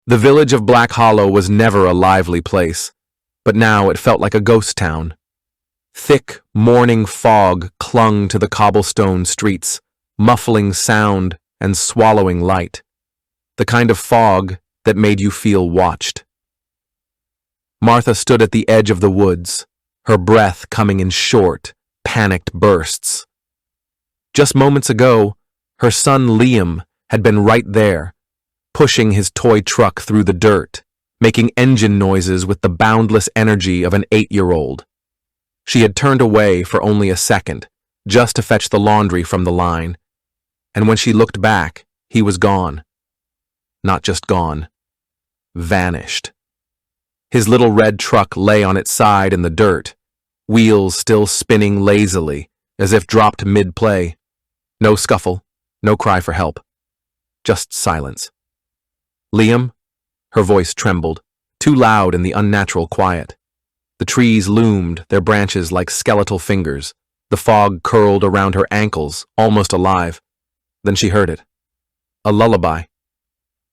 The village of Black Hollow was never a lively place, but now it felt like a ghost town. Thick, morning fog clung to the cobblestone streets, muffling sound and swallowing light. The kind of fog that made you feel watched. Martha stood at the edge of the woods, her breath coming in short, panicked bursts. Just moments ago, her son Liam had been right there, pushing his toy truck through the dirt, making engine noises with the boundless energy of an 8-year-old. She had turned away for only a second, just to fetch the laundry from the line, and when she looked back, he was gone. Not just gone, vanished. His little red truck lay on its side in the dirt, wheels still spinning lazily, as if dropped mid-play. No scuffle, no cry for help. Just silence. Liam? Her voice trembled, too loud in the unnatural quiet. The trees loomed, their branches like skeletal fingers. The fog curled around her ankles, almost alive. Then she heard it. A lullaby.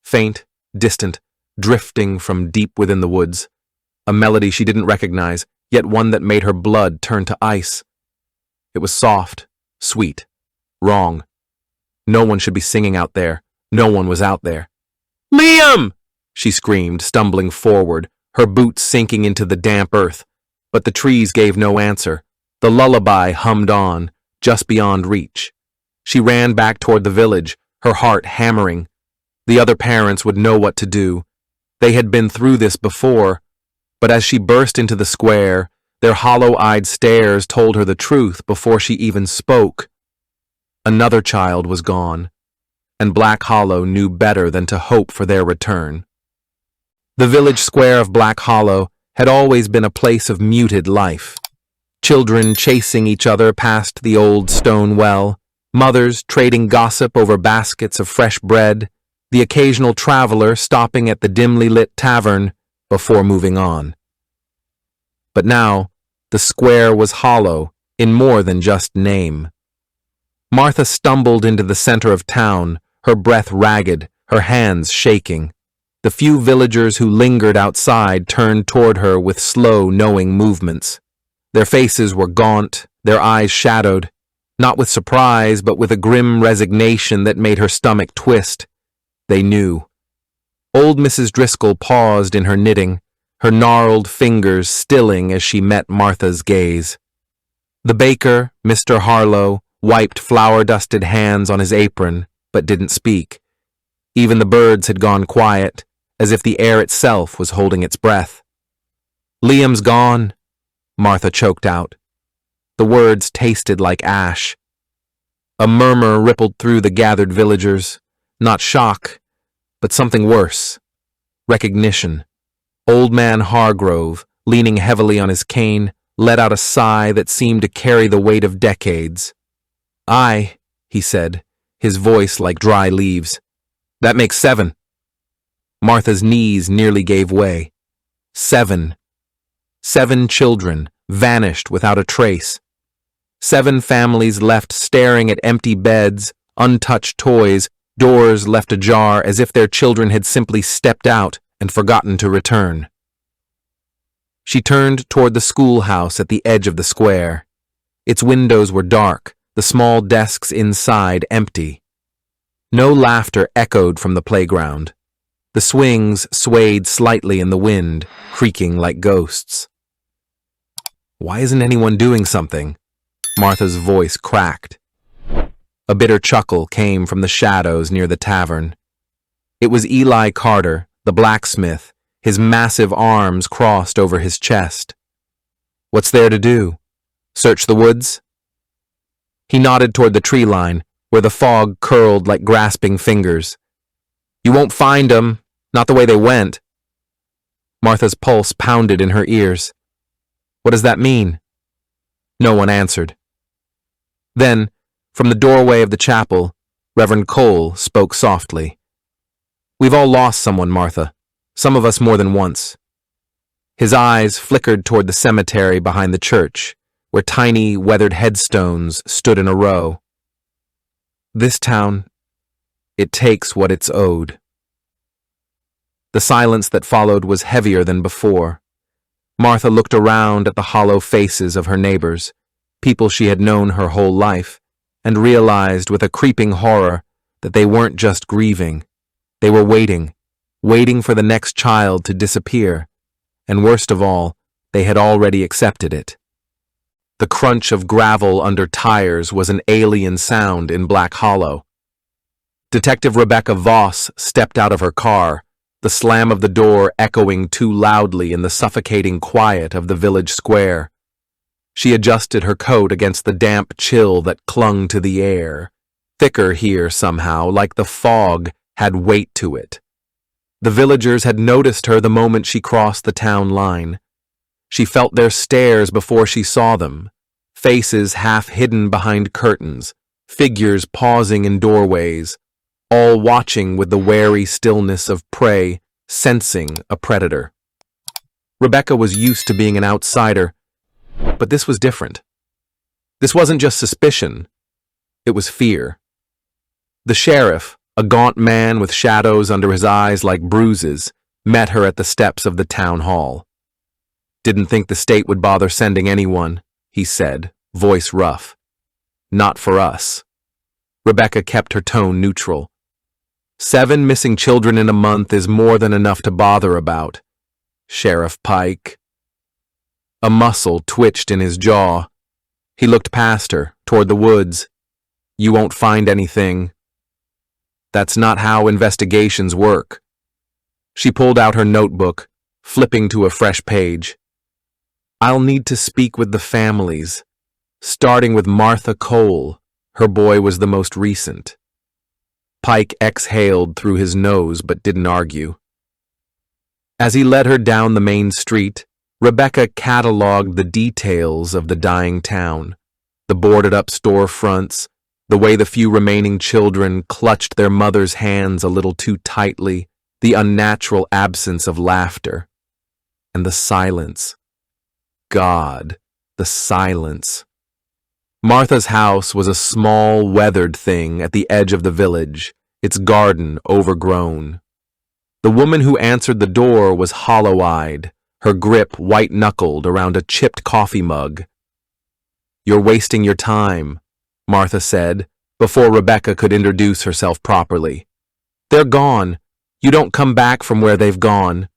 Faint, distant, drifting from deep within the woods. A melody she didn't recognize, yet one that made her blood turn to ice. It was soft, sweet, wrong. No one should be singing out there. No one was out there. "Liam!" she screamed, stumbling forward, her boots sinking into the damp earth. But the trees gave no answer. The lullaby hummed on, just beyond reach. She ran back toward the village, her heart hammering. The other parents would know what to do. They had been through this before, but as she burst into the square, their hollow-eyed stares told her the truth before she even spoke. Another child was gone, and Black Hollow knew better than to hope for their return. The village square of Black Hollow had always been a place of muted life. Children chasing each other past the old stone well, mothers trading gossip over baskets of fresh bread, the occasional traveler stopping at the dimly lit tavern before moving on. But now, the square was hollow in more than just name. Martha stumbled into the center of town, her breath ragged, her hands shaking. The few villagers who lingered outside turned toward her with slow, knowing movements. Their faces were gaunt, their eyes shadowed, not with surprise, but with a grim resignation that made her stomach twist. They knew. Old Mrs. Driscoll paused in her knitting, her gnarled fingers stilling as she met Martha's gaze. The baker, Mr. Harlow, wiped flour-dusted hands on his apron, but didn't speak. Even the birds had gone quiet, as if the air itself was holding its breath. "Liam's gone," Martha choked out. The words tasted like ash. A murmur rippled through the gathered villagers, not shock, but something worse. Recognition. Old man Hargrove, leaning heavily on his cane, let out a sigh that seemed to carry the weight of decades. "Aye," he said, his voice like dry leaves. "That makes 7. Martha's knees nearly gave way. 7. 7 children vanished without a trace. 7 families left staring at empty beds, untouched toys, doors left ajar as if their children had simply stepped out and forgotten to return. She turned toward the schoolhouse at the edge of the square. Its windows were dark, the small desks inside empty. No laughter echoed from the playground. The swings swayed slightly in the wind, creaking like ghosts. "Why isn't anyone doing something?" Martha's voice cracked. A bitter chuckle came from the shadows near the tavern. It was Eli Carter, the blacksmith, his massive arms crossed over his chest. "What's there to do? Search the woods?" He nodded toward the tree line, where the fog curled like grasping fingers. "You won't find 'em, not the way they went." Martha's pulse pounded in her ears. "What does that mean?" No one answered. Then, from the doorway of the chapel, Reverend Cole spoke softly. "We've all lost someone, Martha, some of us more than once." His eyes flickered toward the cemetery behind the church, where tiny, weathered headstones stood in a row. "This town, it takes what it's owed." The silence that followed was heavier than before. Martha looked around at the hollow faces of her neighbors, people she had known her whole life, and realized with a creeping horror that they weren't just grieving. They were waiting for the next child to disappear, and worst of all, they had already accepted it. The crunch of gravel under tires was an alien sound in Black Hollow. Detective Rebecca Voss stepped out of her car, the slam of the door echoing too loudly in the suffocating quiet of the village square. She adjusted her coat against the damp chill that clung to the air, thicker here somehow, like the fog had weight to it. The villagers had noticed her the moment she crossed the town line. She felt their stares before she saw them, faces half hidden behind curtains, figures pausing in doorways, all watching with the wary stillness of prey, sensing a predator. Rebecca was used to being an outsider, but this was different. This wasn't just suspicion, it was fear. The sheriff, a gaunt man with shadows under his eyes like bruises, met her at the steps of the town hall. "Didn't think the state would bother sending anyone," he said, voice rough. "Not for us." Rebecca kept her tone neutral. 7 missing children in a month is more than enough to bother about. Sheriff Pike. A muscle twitched in his jaw. He looked past her, toward the woods. "You won't find anything." "That's not how investigations work." She pulled out her notebook, flipping to a fresh page. "I'll need to speak with the families, starting with Martha Cole. Her boy was the most recent." Pike exhaled through his nose but didn't argue. As he led her down the main street, Rebecca cataloged the details of the dying town, the boarded-up storefronts, the way the few remaining children clutched their mother's hands a little too tightly, the unnatural absence of laughter, and the silence. God, the silence. Martha's house was a small, weathered thing at the edge of the village, its garden overgrown. The woman who answered the door was hollow-eyed, her grip white-knuckled around a chipped coffee mug. "You're wasting your time," Martha said, before Rebecca could introduce herself properly. "They're gone. You don't come back from where they've gone."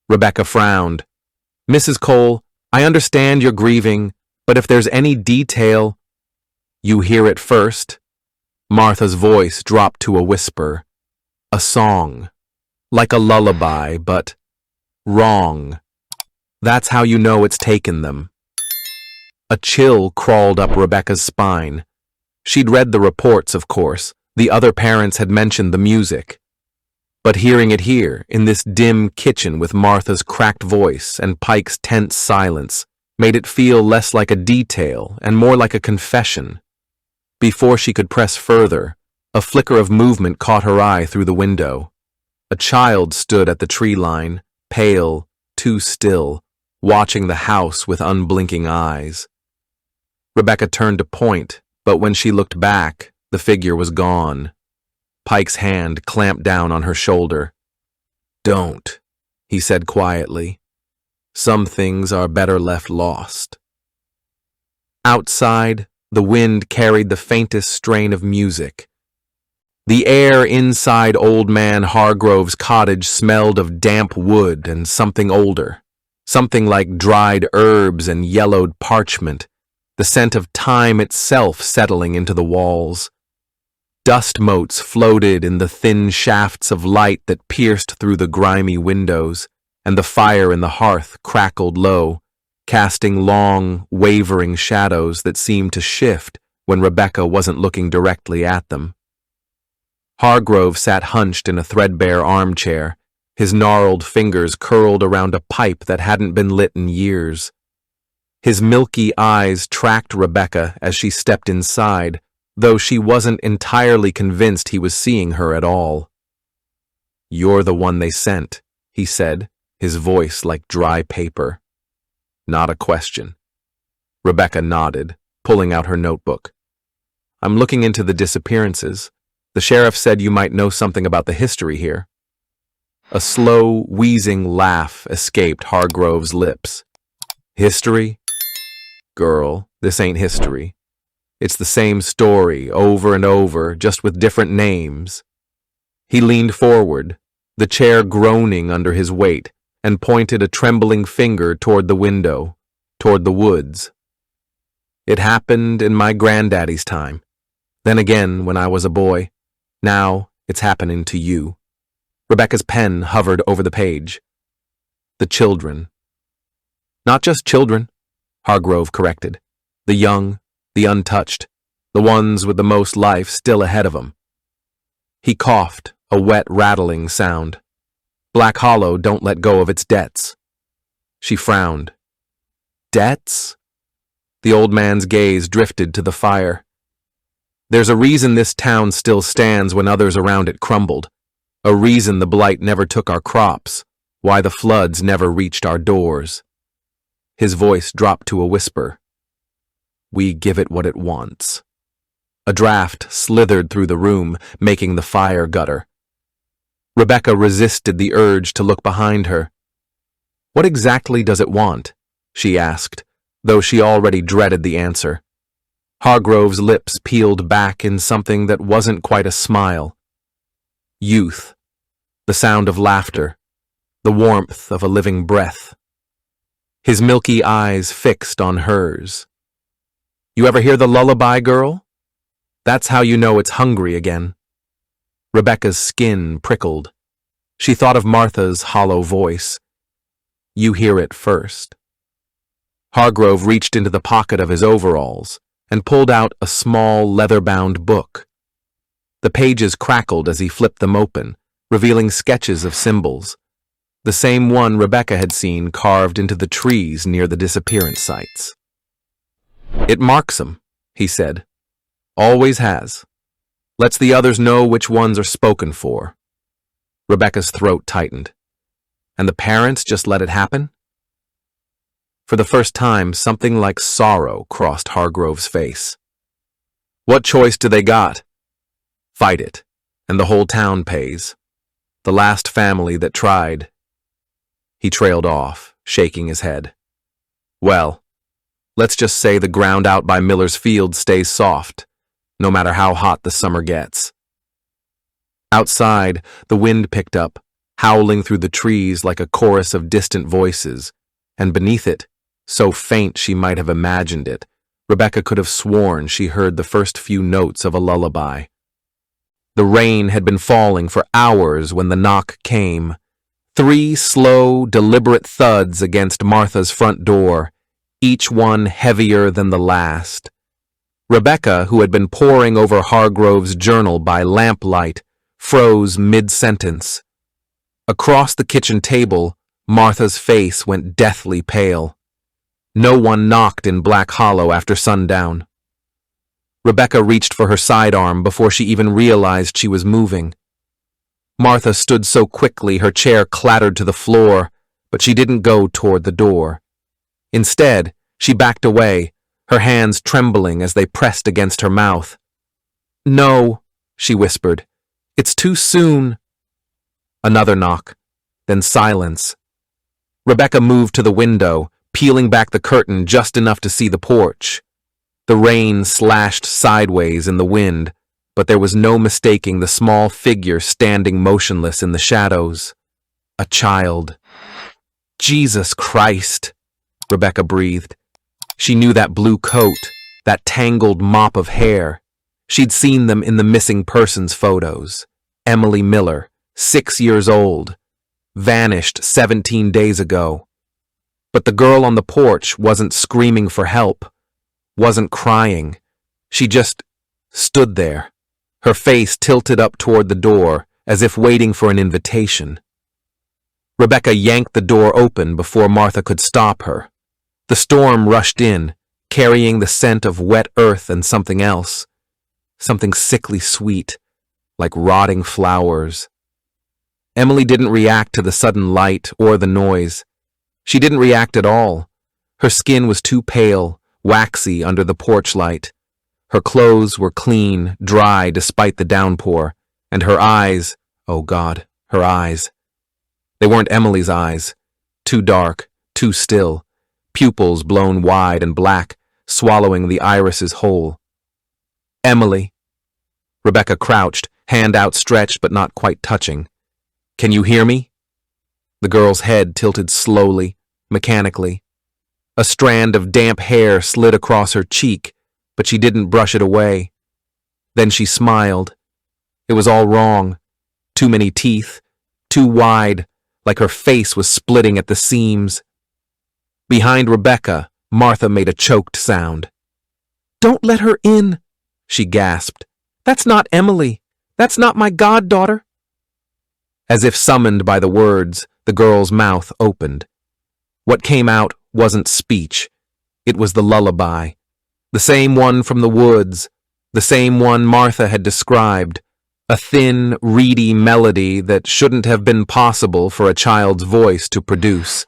Rebecca frowned. "Mrs. Cole, I understand you're grieving, but if there's any detail—" "You hear it first." Martha's voice dropped to a whisper. "A song. Like a lullaby, but wrong. That's how you know it's taken them." A chill crawled up Rebecca's spine. She'd read the reports, of course. The other parents had mentioned the music. But hearing it here, in this dim kitchen with Martha's cracked voice and Pike's tense silence, made it feel less like a detail and more like a confession. Before she could press further, a flicker of movement caught her eye through the window. A child stood at the tree line, pale, too still, watching the house with unblinking eyes. Rebecca turned to point, but when she looked back, the figure was gone. Pike's hand clamped down on her shoulder. "Don't," he said quietly. "Some things are better left lost." Outside, the wind carried the faintest strain of music. The air inside Old Man Hargrove's cottage smelled of damp wood and something older, something like dried herbs and yellowed parchment, the scent of time itself settling into the walls. Dust motes floated in the thin shafts of light that pierced through the grimy windows, and the fire in the hearth crackled low, casting long, wavering shadows that seemed to shift when Rebecca wasn't looking directly at them. Hargrove sat hunched in a threadbare armchair, his gnarled fingers curled around a pipe that hadn't been lit in years. His milky eyes tracked Rebecca as she stepped inside, though she wasn't entirely convinced he was seeing her at all. "You're the one they sent," he said, his voice like dry paper. Not a question. Rebecca nodded, pulling out her notebook. "I'm looking into the disappearances. The sheriff said you might know something about the history here." A slow, wheezing laugh escaped Hargrove's lips. History? Girl, this ain't history. It's the same story over and over, just with different names. He leaned forward, the chair groaning under his weight, and pointed a trembling finger toward the window, toward the woods. It happened in my granddaddy's time. Then again when I was a boy. Now it's happening to you. Rebecca's pen hovered over the page. The children. Not just children, Hargrove corrected. The young, the untouched, the ones with the most life still ahead of them. He coughed, a wet rattling sound. Black Hollow don't let go of its debts. She frowned. Debts? The old man's gaze drifted to the fire. There's a reason this town still stands when others around it crumbled. A reason the blight never took our crops, why the floods never reached our doors. His voice dropped to a whisper. We give it what it wants. A draft slithered through the room, making the fire gutter. Rebecca resisted the urge to look behind her. What exactly does it want? She asked, though she already dreaded the answer. Hargrove's lips peeled back in something that wasn't quite a smile. Youth, the sound of laughter, the warmth of a living breath. His milky eyes fixed on hers. You ever hear the lullaby, girl? That's how you know it's hungry again. Rebecca's skin prickled. She thought of Martha's hollow voice. You hear it first. Hargrove reached into the pocket of his overalls and pulled out a small leather-bound book. The pages crackled as he flipped them open, revealing sketches of symbols, the same one Rebecca had seen carved into the trees near the disappearance sites. It marks 'em, he said. Always has. Lets the others know which ones are spoken for. Rebecca's throat tightened. And the parents just let it happen? For the first time, something like sorrow crossed Hargrove's face. What choice do they got? Fight it, and the whole town pays. The last family that tried. He trailed off, shaking his head. Well, let's just say the ground out by Miller's Field stays soft, no matter how hot the summer gets. Outside, the wind picked up, howling through the trees like a chorus of distant voices, and beneath it, so faint she might have imagined it, Rebecca could have sworn she heard the first few notes of a lullaby. The rain had been falling for hours when the knock came. 3 slow, deliberate thuds against Martha's front door, each one heavier than the last. Rebecca, who had been poring over Hargrove's journal by lamplight, froze mid-sentence. Across the kitchen table, Martha's face went deathly pale. No one knocked in Black Hollow after sundown. Rebecca reached for her sidearm before she even realized she was moving. Martha stood so quickly her chair clattered to the floor, but she didn't go toward the door. Instead, she backed away, her hands trembling as they pressed against her mouth. No, she whispered. It's too soon. Another knock, then silence. Rebecca moved to the window, peeling back the curtain just enough to see the porch. The rain slashed sideways in the wind, but there was no mistaking the small figure standing motionless in the shadows. A child. Jesus Christ, Rebecca breathed. She knew that blue coat, that tangled mop of hair. She'd seen them in the missing persons photos. Emily Miller, 6 years old, vanished 17 days ago. But the girl on the porch wasn't screaming for help, wasn't crying. She just stood there, her face tilted up toward the door, as if waiting for an invitation. Rebecca yanked the door open before Martha could stop her. The storm rushed in, carrying the scent of wet earth and something else, something sickly sweet, like rotting flowers. Emily didn't react to the sudden light or the noise. She didn't react at all. Her skin was too pale, waxy under the porch light. Her clothes were clean, dry despite the downpour, and her eyes, oh God, her eyes. They weren't Emily's eyes. Too dark, too still, pupils blown wide and black, swallowing the irises whole. Emily. Rebecca crouched, hand outstretched but not quite touching. Can you hear me? The girl's head tilted slowly, mechanically. A strand of damp hair slid across her cheek, but she didn't brush it away. Then she smiled. It was all wrong. Too many teeth, too wide, like her face was splitting at the seams. Behind Rebecca, Martha made a choked sound. Don't let her in, she gasped. That's not Emily. That's not my goddaughter. As if summoned by the words, the girl's mouth opened. What came out wasn't speech. It was the lullaby. The same one from the woods, the same one Martha had described. A thin, reedy melody that shouldn't have been possible for a child's voice to produce.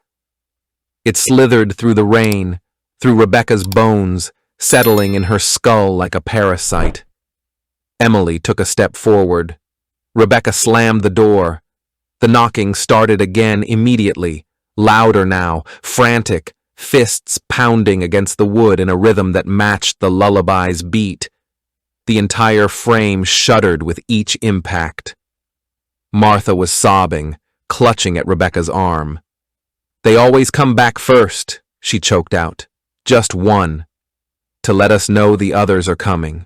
It slithered through the rain, through Rebecca's bones, settling in her skull like a parasite. Emily took a step forward. Rebecca slammed the door. The knocking started again immediately, louder now, frantic, fists pounding against the wood in a rhythm that matched the lullaby's beat. The entire frame shuddered with each impact. Martha was sobbing, clutching at Rebecca's arm. They always come back first, she choked out. Just one. To let us know the others are coming.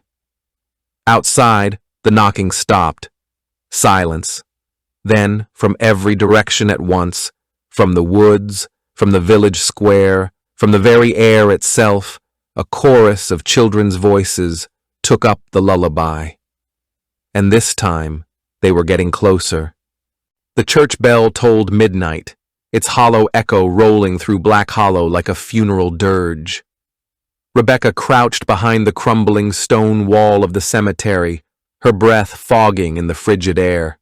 Outside, the knocking stopped. Silence. Then, from every direction at once, from the woods, from the village square, from the very air itself, a chorus of children's voices took up the lullaby. And this time, they were getting closer. The church bell tolled midnight, its hollow echo rolling through Black Hollow like a funeral dirge. Rebecca crouched behind the crumbling stone wall of the cemetery, her breath fogging in the frigid air.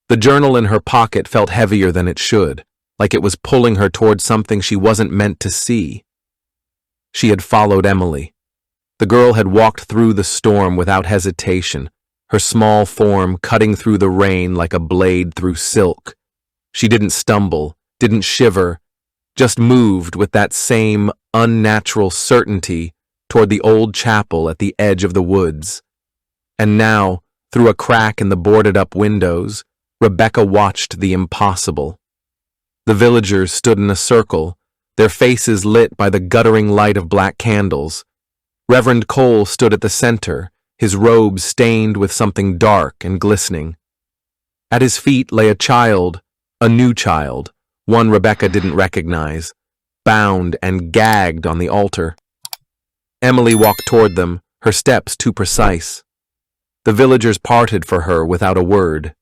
The journal in her pocket felt heavier than it should, like it was pulling her toward something she wasn't meant to see. She had followed Emily. The girl had walked through the storm without hesitation, her small form cutting through the rain like a blade through silk. She didn't stumble, didn't shiver, just moved with that same unnatural certainty toward the old chapel at the edge of the woods. And now, through a crack in the boarded-up windows, Rebecca watched the impossible. The villagers stood in a circle, their faces lit by the guttering light of black candles. Reverend Cole stood at the center, his robe stained with something dark and glistening. At his feet lay a child, a new child, one Rebecca didn't recognize, bound and gagged on the altar. Emily walked toward them, her steps too precise. The villagers parted for her without a word.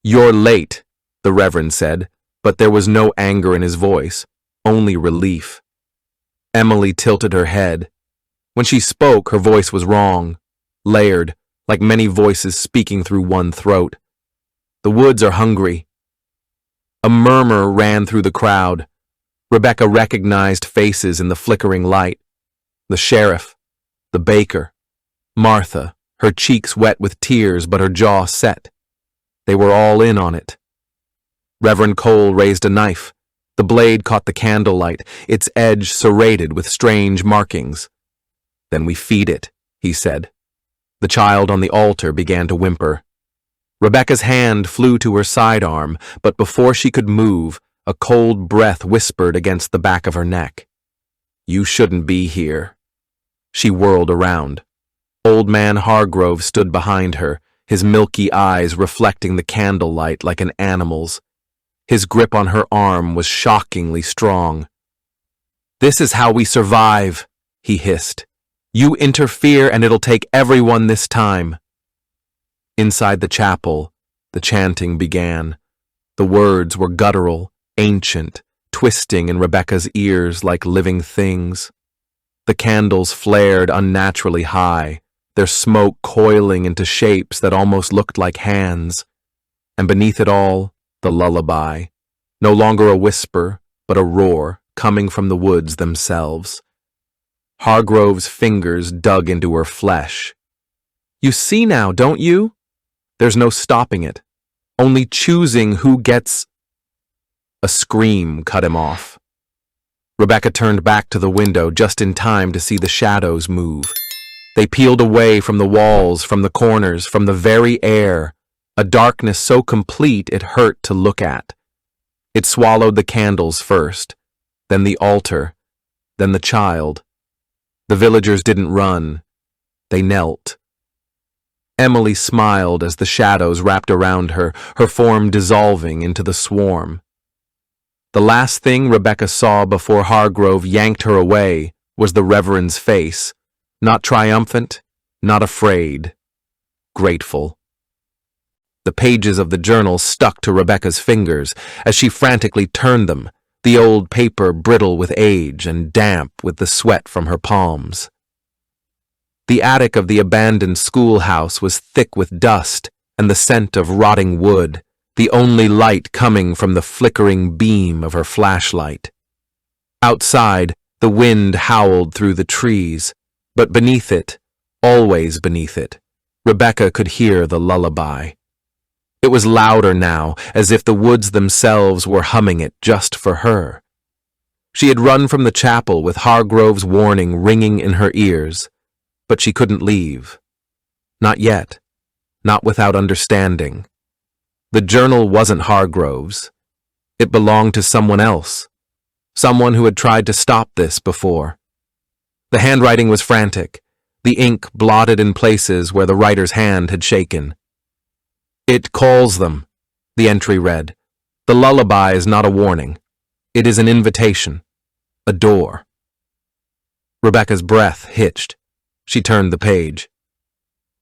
"You're late," the Reverend said, but there was no anger in his voice, only relief. Emily tilted her head. When she spoke, her voice was wrong, layered, like many voices speaking through one throat. "The woods are hungry." A murmur ran through the crowd. Rebecca recognized faces in the flickering light. The sheriff, the baker, Martha, her cheeks wet with tears but her jaw set. They were all in on it. Reverend Cole raised a knife. The blade caught the candlelight, its edge serrated with strange markings. "Then we feed it," he said. The child on the altar began to whimper. Rebecca's hand flew to her sidearm, but before she could move, a cold breath whispered against the back of her neck. "You shouldn't be here." She whirled around. Old man Hargrove stood behind her, his milky eyes reflecting the candlelight like an animal's. His grip on her arm was shockingly strong. "This is how we survive," he hissed. "You interfere and it'll take everyone this time." Inside the chapel, the chanting began. The words were guttural, ancient, twisting in Rebecca's ears like living things. The candles flared unnaturally high, their smoke coiling into shapes that almost looked like hands. And beneath it all, the lullaby, no longer a whisper, but a roar coming from the woods themselves. Hargrove's fingers dug into her flesh. "You see now, don't you? There's no stopping it, only choosing who gets..." A scream cut him off. Rebecca turned back to the window just in time to see the shadows move. They peeled away from the walls, from the corners, from the very air, a darkness so complete it hurt to look at. It swallowed the candles first, then the altar, then the child. The villagers didn't run. They knelt. Emily smiled as the shadows wrapped around her, her form dissolving into the swarm. The last thing Rebecca saw before Hargrove yanked her away was the Reverend's face, not triumphant, not afraid, grateful. The pages of the journal stuck to Rebecca's fingers as she frantically turned them, the old paper brittle with age and damp with the sweat from her palms. The attic of the abandoned schoolhouse was thick with dust and the scent of rotting wood, the only light coming from the flickering beam of her flashlight. Outside, the wind howled through the trees, but beneath it, always beneath it, Rebecca could hear the lullaby. It was louder now, as if the woods themselves were humming it just for her. She had run from the chapel with Hargrove's warning ringing in her ears, but she couldn't leave. Not yet, not without understanding. The journal wasn't Hargrove's. It belonged to someone else, someone who had tried to stop this before. The handwriting was frantic, the ink blotted in places where the writer's hand had shaken. "It calls them," the entry read. "The lullaby is not a warning. It is an invitation, a door." Rebecca's breath hitched. She turned the page.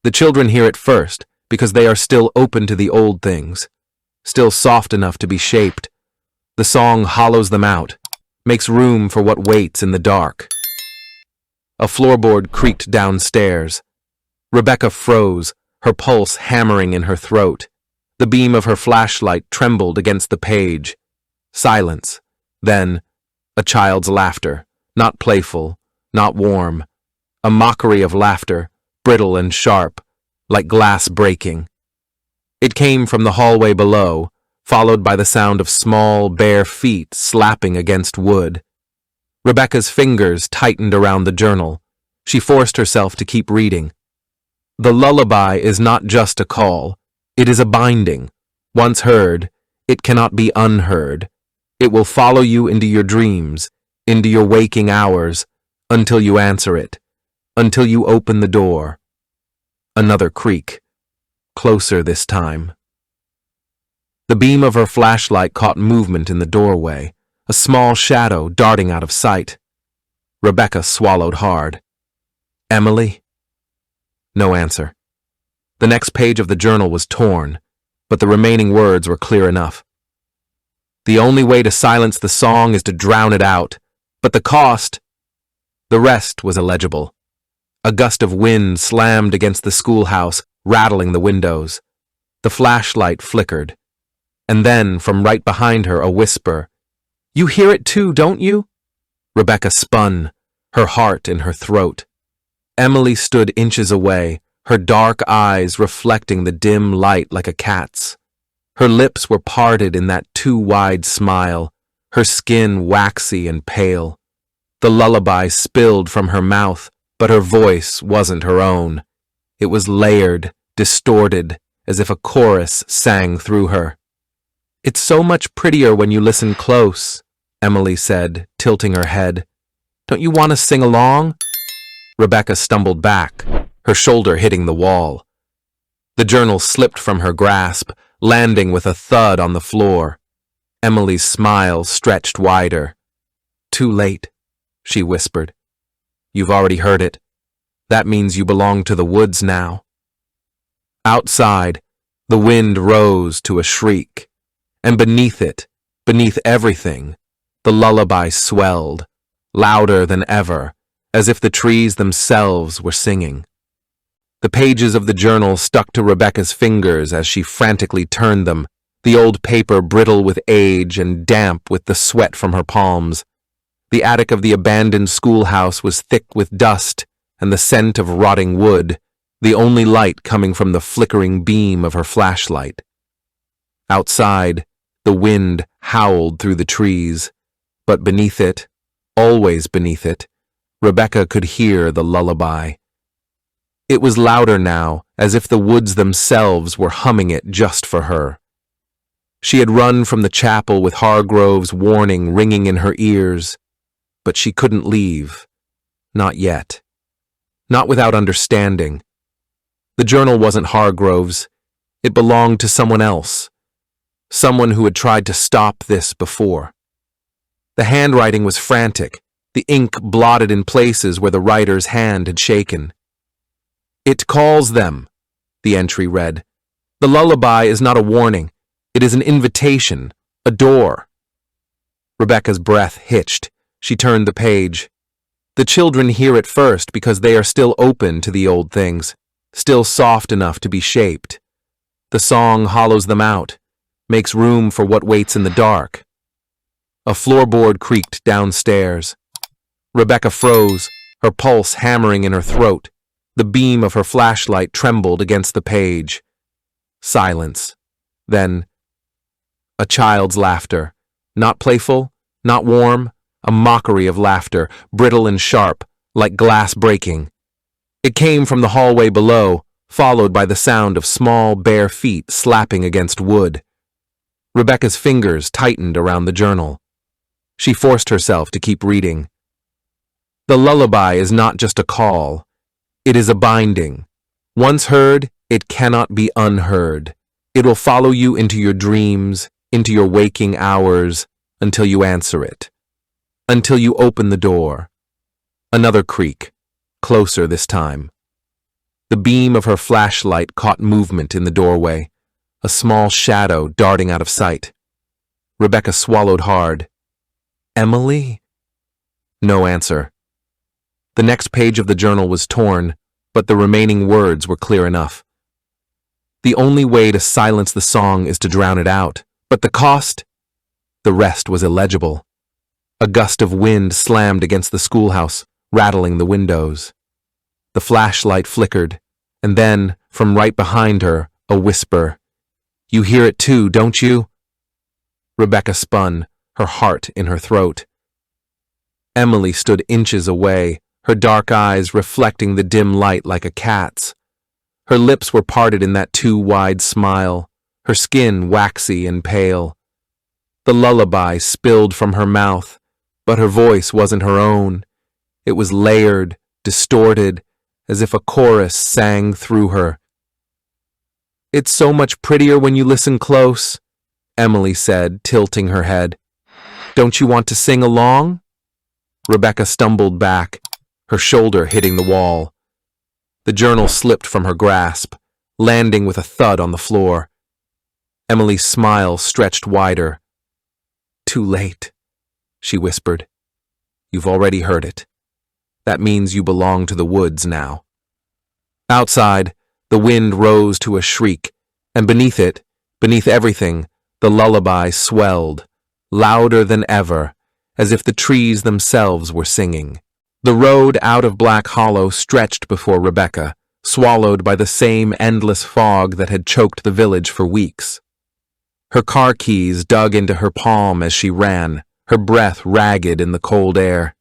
The children hear it first because they are still open to the old things, still soft enough to be shaped. The song hollows them out, makes room for what waits in the dark. A floorboard creaked downstairs. Rebecca froze, her pulse hammering in her throat. The beam of her flashlight trembled against the page. Silence. Then, a child's laughter, not playful, not warm. A mockery of laughter, brittle and sharp, like glass breaking. It came from the hallway below, followed by the sound of small, bare feet slapping against wood. Rebecca's fingers tightened around the journal. She forced herself to keep reading. The lullaby is not just a call. It is a binding. Once heard, it cannot be unheard. It will follow you into your dreams, into your waking hours, until you answer it, until you open the door. Another creak. Closer this time. The beam of her flashlight caught movement in the doorway, a small shadow darting out of sight. Rebecca swallowed hard. "Emily?" No answer. The next page of the journal was torn, but the remaining words were clear enough. "The only way to silence the song is to drown it out, but the cost—" The rest was illegible. A gust of wind slammed against the schoolhouse, rattling the windows. The flashlight flickered. And then, from right behind her, a whisper. "You hear it too, don't you?" Rebecca spun, her heart in her throat. Emily stood inches away, her dark eyes reflecting the dim light like a cat's. Her lips were parted in that too wide smile, her skin waxy and pale. The lullaby spilled from her mouth, but her voice wasn't her own. It was layered, distorted, as if a chorus sang through her. "It's so much prettier when you listen close," Emily said, tilting her head. "Don't you want to sing along?" Rebecca stumbled back, her shoulder hitting the wall. The journal slipped from her grasp, landing with a thud on the floor. Emily's smile stretched wider. "Too late," she whispered. "You've already heard it. That means you belong to the woods now." Outside, the wind rose to a shriek, and beneath it, beneath everything, the lullaby swelled, louder than ever, as if the trees themselves were singing. The pages of the journal stuck to Rebecca's fingers as she frantically turned them, the old paper brittle with age and damp with the sweat from her palms. The attic of the abandoned schoolhouse was thick with dust and the scent of rotting wood, the only light coming from the flickering beam of her flashlight. Outside, The wind howled through the trees, but beneath it, always beneath it, Rebecca could hear the lullaby. It was louder now, as if the woods themselves were humming it just for her. She had run from the chapel with Hargrove's warning ringing in her ears, but she couldn't leave. Not yet. Not without understanding. The journal wasn't Hargrove's. It belonged to someone else. Someone who had tried to stop this before. The handwriting was frantic, the ink blotted in places where the writer's hand had shaken. "It calls them," the entry read. "The lullaby is not a warning. It is an invitation, a door." Rebecca's breath hitched. She turned the page. The children hear it first because they are still open to the old things, still soft enough to be shaped. The song hollows them out, makes room for what waits in the dark. A floorboard creaked downstairs. Rebecca froze, her pulse hammering in her throat. The beam of her flashlight trembled against the page. Silence. Then, a child's laughter. Not playful, not warm, a mockery of laughter, brittle and sharp, like glass breaking. It came from the hallway below, followed by the sound of small, bare feet slapping against wood. Rebecca's fingers tightened around the journal. She forced herself to keep reading. The lullaby is not just a call. It is a binding. Once heard, it cannot be unheard. It will follow you into your dreams, into your waking hours, until you answer it. Until you open the door. Another creak, closer this time. The beam of her flashlight caught movement in the doorway, a small shadow darting out of sight. Rebecca swallowed hard. "Emily?" No answer. The next page of the journal was torn, but the remaining words were clear enough. The only way to silence the song is to drown it out, but the cost? The rest was illegible. A gust of wind slammed against the schoolhouse, rattling the windows. The flashlight flickered, and then, from right behind her, a whisper. "You hear it too, don't you?" Rebecca spun, her heart in her throat. Emily stood inches away, her dark eyes reflecting the dim light like a cat's. Her lips were parted in that too wide smile, her skin waxy and pale. The lullaby spilled from her mouth, but her voice wasn't her own. It was layered, distorted, as if a chorus sang through her. "It's so much prettier when you listen close," Emily said, tilting her head. "Don't you want to sing along?" Rebecca stumbled back, her shoulder hitting the wall. The journal slipped from her grasp, landing with a thud on the floor. Emily's smile stretched wider. "Too late," she whispered. "You've already heard it. That means you belong to the woods now." Outside, the wind rose to a shriek, and beneath it, beneath everything, the lullaby swelled, louder than ever, as if the trees themselves were singing. The road out of Black Hollow stretched before Rebecca, swallowed by the same endless fog that had choked the village for weeks. Her car keys dug into her palm as she ran, her breath ragged in the cold air.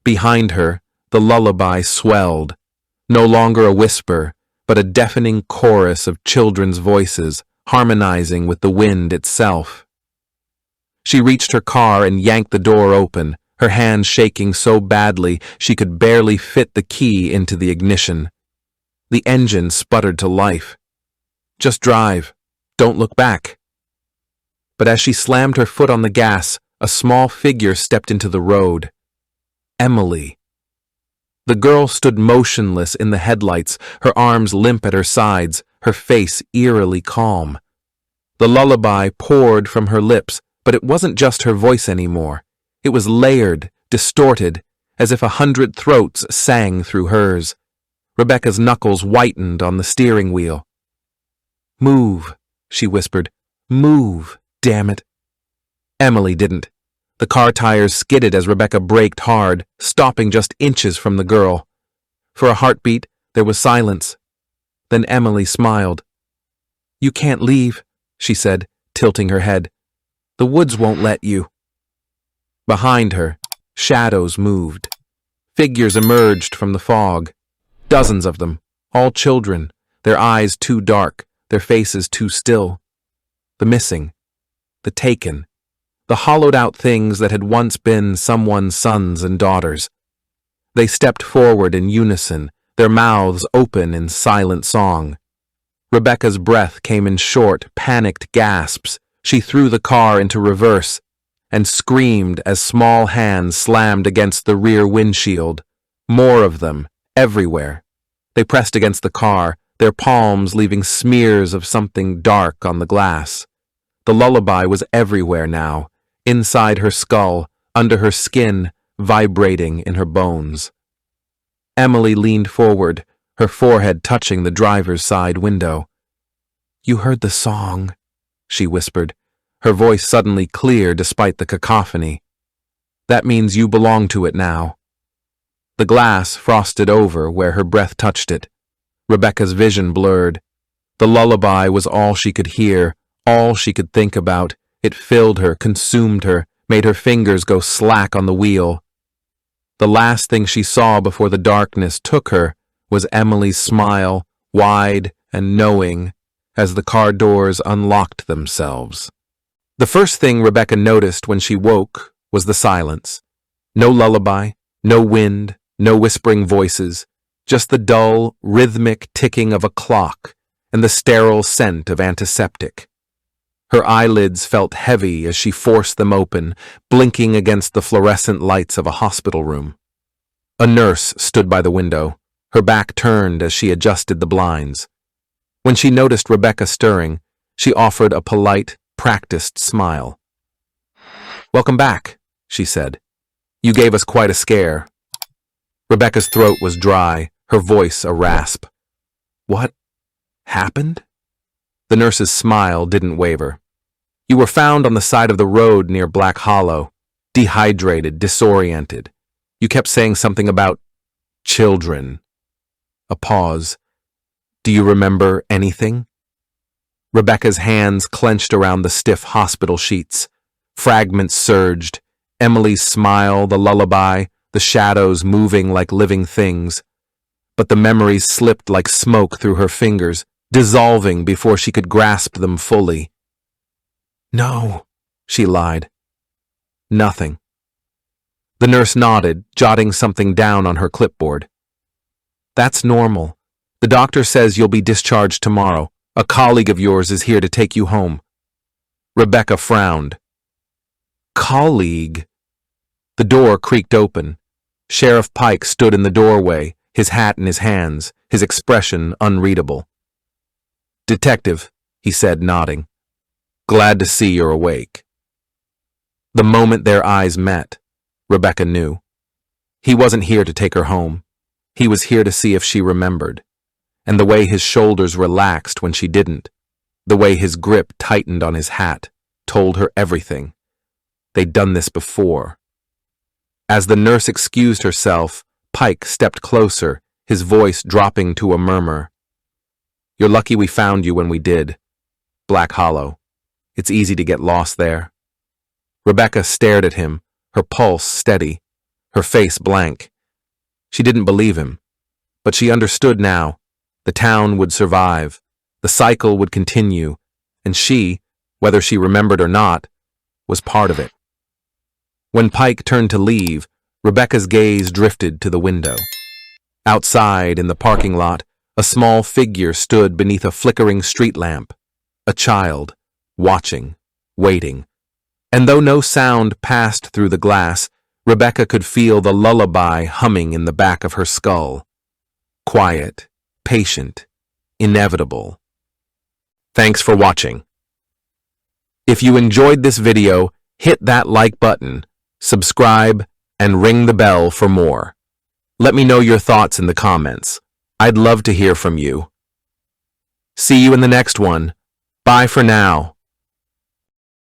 Behind her, the lullaby swelled, no longer a whisper, but a deafening chorus of children's voices harmonizing with the wind itself. She reached her car and yanked the door open, her hand shaking so badly she could barely fit the key into the ignition. The engine sputtered to life. "Just drive. Don't look back." But as she slammed her foot on the gas, a small figure stepped into the road. Emily. The girl stood motionless in the headlights, her arms limp at her sides, her face eerily calm. The lullaby poured from her lips, but it wasn't just her voice anymore. It was layered, distorted, as if 100 throats sang through hers. Rebecca's knuckles whitened on the steering wheel. "Move," she whispered. "Move, damn it." Emily didn't. The car tires skidded as Rebecca braked hard, stopping just inches from the girl. For a heartbeat, there was silence. Then Emily smiled. "You can't leave," she said. tilting her head. "The woods won't let you." Behind her, shadows moved. Figures emerged from the fog. Dozens of them, all children, their eyes too dark, their faces too still. The missing, the taken, the hollowed-out things that had once been someone's sons and daughters. They stepped forward in unison, their mouths open in silent song. Rebecca's breath came in short, panicked gasps. She threw the car into reverse and screamed as small hands slammed against the rear windshield. More of them, everywhere. They pressed against the car, their palms leaving smears of something dark on the glass. The lullaby was everywhere now, inside her skull, under her skin, vibrating in her bones. Emily leaned forward, her forehead touching the driver's side window. "You heard the song," she whispered, her voice suddenly clear despite the cacophony. "That means you belong to it now." The glass frosted over where her breath touched it. Rebecca's vision blurred. The lullaby was all she could hear, all she could think about. It filled her, consumed her, made her fingers go slack on the wheel. The last thing she saw before the darkness took her was Emily's smile, wide and knowing, as the car doors unlocked themselves. The first thing Rebecca noticed when she woke was the silence. No lullaby, no wind, no whispering voices, just the dull, rhythmic ticking of a clock and the sterile scent of antiseptic. Her eyelids felt heavy as she forced them open, blinking against the fluorescent lights of a hospital room. A nurse stood by the window, her back turned as she adjusted the blinds. When she noticed Rebecca stirring, she offered a polite, practiced smile. "Welcome back," she said. "You gave us quite a scare." Rebecca's throat was dry, her voice a rasp. "What happened?" The nurse's smile didn't waver. "You were found on the side of the road near Black Hollow, dehydrated, disoriented. You kept saying something about children." A pause. "Do you remember anything?" Rebecca's hands clenched around the stiff hospital sheets. Fragments surged. Emily's smile, the lullaby, the shadows moving like living things. But the memories slipped like smoke through her fingers, dissolving before she could grasp them fully. "No," she lied. "Nothing." The nurse nodded, jotting something down on her clipboard. "That's normal. The doctor says you'll be discharged tomorrow. A colleague of yours is here to take you home." Rebecca frowned. "Colleague?" The door creaked open. Sheriff Pike stood in the doorway, his hat in his hands, his expression unreadable. "Detective," he said, nodding. "Glad to see you're awake." The moment their eyes met, Rebecca knew. He wasn't here to take her home. He was here to see if she remembered. And the way his shoulders relaxed when she didn't, the way his grip tightened on his hat, told her everything. They'd done this before. As the nurse excused herself, Pike stepped closer, his voice dropping to a murmur. "You're lucky we found you when we did. Black Hollow. It's easy to get lost there." Rebecca stared at him, her pulse steady, her face blank. She didn't believe him, but she understood now. The town would survive, the cycle would continue, and she, whether she remembered or not, was part of it. When Pike turned to leave, Rebecca's gaze drifted to the window. Outside, in the parking lot, a small figure stood beneath a flickering street lamp. A child, watching, waiting. And though no sound passed through the glass, Rebecca could feel the lullaby humming in the back of her skull. Quiet, patient, inevitable. Thanks for watching. If you enjoyed this video, hit that like button, subscribe, and ring the bell for more. Let me know your thoughts in the comments. I'd love to hear from you. See you in the next one. Bye for now.